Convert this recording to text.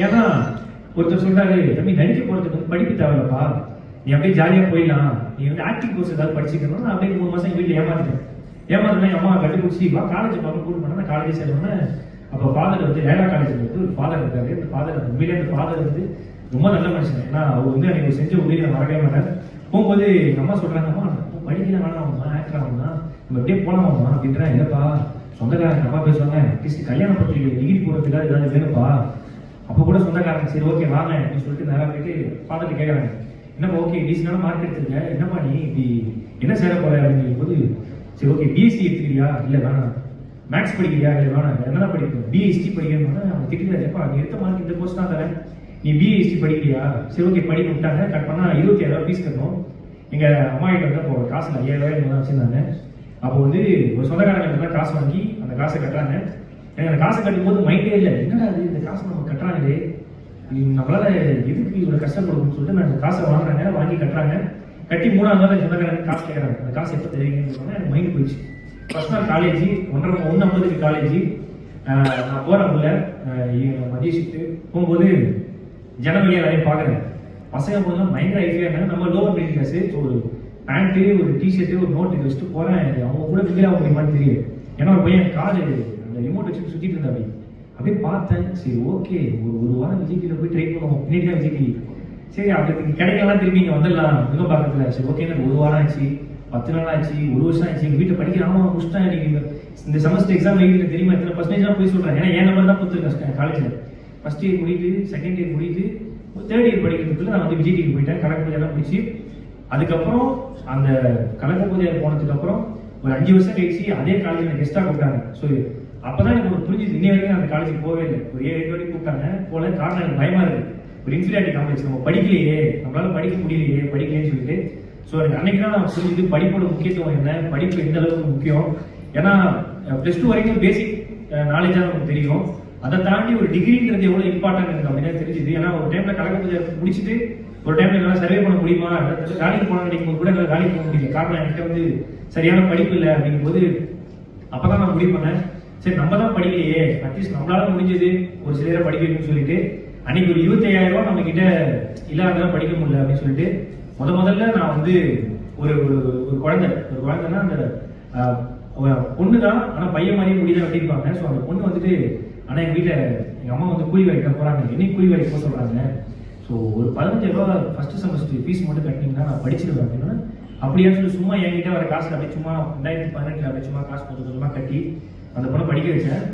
ஏன்னா ஒருத்தர் சொல்றாரு, தம்பி நடிக்க போறதுக்கு வந்து படிப்பு தேவையில்லப்பா, நீ அப்படியே ஜாலியா போயிடலாம், நீ வந்து ஆக்டிங் கோர்ஸ் ஏதாவது படிச்சுக்கணும். நான் அப்படியே 3 மாசம் எங்க வீட்டில் ஏமாத்திட்டேன். எங்க அம்மா கண்டுபிடிச்சி வா காலேஜ் பார்க்க கூட்டு பண்ணா நான் காலேஜ் சேர்ந்தோன்னே, அப்போ ஃபாதர் வந்து லேலா காலேஜில் வந்து ஒரு ஃபாதர் இருக்காரு. அந்த ஃபாதர் உண்மையிலே அந்த ஃபாதர் வந்து ரொம்ப நல்ல மனுஷன். ஏன்னா அவர் வந்து எனக்கு செஞ்ச உதவி நான் மறக்கவே மாட்டேன். போகும்போது எங்க அம்மா சொல்றாங்க, அம்மா படிக்கல வேணாம்மா, ஆக்டர் ஆகும்னா நம்ம அப்படியே போலாமாம்மா அப்படின்றா. இல்லப்பா, சொந்தக்காரங்க அப்பா பேசுவாங்க, அட்லீஸ்ட் கல்யாண பத்திரிகை டிகிரி போடுறதுக்காக ஏதாவது வேணும்ப்பா. அப்போ கூட சொந்தக்காரங்க சரி ஓகே வாங்க அப்படின்னு சொல்லிட்டு நேராக போயிட்டு ஃபாதர்கிட்ட கேட்குறாங்க, என்னப்பா ஓகே டீசெண்டான மார்க் எடுத்துருக்க, என்னப்பா நீ இப்படி என்ன சேர போற அப்படிங்கும் போது, சரி ஓகே பிஎஸ்சி எடுத்துக்கிறியா, இல்லை வேணாம். மேக்ஸ் படிக்கிறியா, இல்லை வேணாம். என்னதான் படிக்கணும், பிஎஸ்டி படிக்கணும்னா அவங்க திட்டுறாருப்பா, நீ எடுத்த மார்க் இந்த கோர்ஸ் தான் தரேன், நீ பிஎஸ்டி படிக்கிறியா, சரி ஓகே படிக்க விட்டாங்க. கட் பண்ணா 27,000 ஃபீஸ் கட்டணும். எங்க அம்மா கிட்ட வந்து அப்போ காசு 5,000 வச்சிருந்தாங்க. அப்போ வந்து ஒரு சொந்தக்காரங்க காசு வாங்கி அந்த காசை கட்டுறாங்க. எனக்கு அந்த காசை கட்டும் போது மைண்டே இல்லை, என்னடா அது இந்த காசை நம்ம கட்டுறாங்களே, நம்மளால எதுக்கு இவ்வளவு கஷ்டப்படும்னு சொல்லிட்டு நான் அந்த காசை வாங்குறாங்க, வாங்கி கட்டுறாங்க. கட்டி 3ஆவது நாள் சொந்தக்காரங்க காசு கேட்கறாங்க, அந்த காசு எப்போ தெரியுங்கன்னு சொன்னா எனக்கு மைண்ட் போயிடுச்சு. ஃபர்ஸ்ட் நாள் காலேஜ் 1:50 காலேஜ். நான் போறேன் உள்ள மதிய ஷிஃப்ட் போகும்போது ஜனவரியா நிறைய பாக்குறேன். பசங்க போதெல்லாம் பயங்கர ஐடியா இருந்தாங்க. நம்ம லோவர் மிடில் கிளாஸ், ஒரு பேண்ட்டு ஒரு டிஷர்ட்டு ஒரு நோட்டு வச்சுட்டு போறேன். அவங்க கூட மிங்கில் ஆக முடியுமான்னு தெரியல. ஏன்னா ஒரு பையன் கார் அந்த ரிமோட் வச்சுட்டு சுத்திட்டு இருந்தா. அப்படியே பார்த்தேன், சரி ஓகே ஒரு வாரம் விஜய் டிவியில் போய் ட்ரை பண்ணுவோம். இன்னைக்கு தான் விஜய் டிவி, சரி அப்படி கிடைக்கலாம், திரும்பி இங்கே வந்துடலாம் இன்னும் பார்க்கறதுல. சரி ஓகே, எனக்கு 1 வாரம் ஆச்சு, 10 நாள் ஆச்சு, 1 வருஷம் ஆச்சு. எங்கள் வீட்டில் படிக்கிறாமா முடிச்சிட்டேன். நீங்கள் இந்த செமஸ்டர் எக்ஸாம் எழுதிட்டு தெரியுமா எத்தனை பர்சன்டேஜ் போய் சொல்கிறேன். ஏன்னா என் நம்பர் தான் கொடுத்துருக்கேன் காலேஜில். ஃபர்ஸ்ட் இயர் முடியுது, செகண்ட் இயர் முடியுது, 3rd இயர் படிக்கிறதுக்குள்ள நான் வந்து விஜய் டிவி போயிட்டேன். கணக்கு பூஜைலாம் முடிச்சு அதுக்கப்புறம் அந்த கணக்கு பூஜை போனதுக்கு அப்புறம் ஒரு 5 வருஷம் கழிச்சு அதே காலேஜில் கெஸ்ட்டாக கூப்பிட்டாங்க. ஸோ அப்பதான் எனக்கு ஒரு புரிஞ்சுது. இன்னை வரைக்கும் அந்த காலேஜுக்கு போகவே இல்லை. ஒரு 7-8 வரைக்கும் கூப்பிட்டாங்க போல. காரணம் எனக்கு பயமா இருக்கு, ஒரு இன்ஃபீரியாரிட்டி காம்ப்ளெக்ஸ், நம்ம படிக்கலையே, நம்மளால படிக்க முடியலையே, படிக்கலையேன்னு சொல்லிட்டு. ஸோ எனக்கு அன்னைக்கு தான் நான் புரிஞ்சுது படிப்போட முக்கியத்துவம் என்ன, படிப்பு எந்த அளவுக்கு முக்கியம். ஏன்னா +2 வரைக்கும் பேசிக் நாலேஜாக நமக்கு தெரியும். அதை தாண்டி ஒரு டிகிரிங்கிறது எவ்வளவு இம்பார்ட்டன்ட் எனக்கு அப்படின்னு தெரிஞ்சுது. ஏன்னா ஒரு டைம்ல கணக்கு பூஜை முடிச்சுட்டு ஒரு டைம்ல என்னால் சர்வே பண்ண முடியுமா, வேலைக்கு போன நினைக்கும் கூட என்னால் வேலைக்கு போக முடியல. காரணம் என்கிட்ட வந்து சரியான படிப்பு இல்லை. அப்படிங்கும் போது அப்பதான் நான் முடிவு பண்ணேன், சரி நம்ம தான் படிக்கலையே, அட்லீஸ்ட் நம்மளால முடிஞ்சது ஒரு சிலரை படிக்க வைக்கணும்னு சொல்லிட்டு அன்னைக்கு ஒரு 25,000 நம்ம கிட்ட இல்லாததான் படிக்க முடியல அப்படின்னு சொல்லிட்டு முதல்ல நான் வந்து ஒரு குழந்தைன்னா அந்த பொண்ணு தான், ஆனா பையன் மாதிரியே முடியல அப்படின்பாங்க. ஸோ அந்த பொண்ணு வந்துட்டு, ஆனா எங்க வீட்டில் எங்க அம்மா வந்து கூலி வேலைக்கு போறாங்க, என்னைக்கு கூலி வேலைக்கு போக சொல்றாங்க. ஸோ ஒரு 15,000 ஃபர்ஸ்ட் செமஸ்டர் ஃபீஸ் மட்டும் கட்டினீங்கன்னா நான் படிச்சிருவேன் அப்படின்னா, அப்படியே சொல்லி சும்மா என்கிட்ட வர காசு அப்படியே சும்மா 2018 அப்படியே சும்மா காசு கொஞ்சம் கொஞ்சமாக கட்டி அந்த பொண்ணை படிக்க வச்சேன்.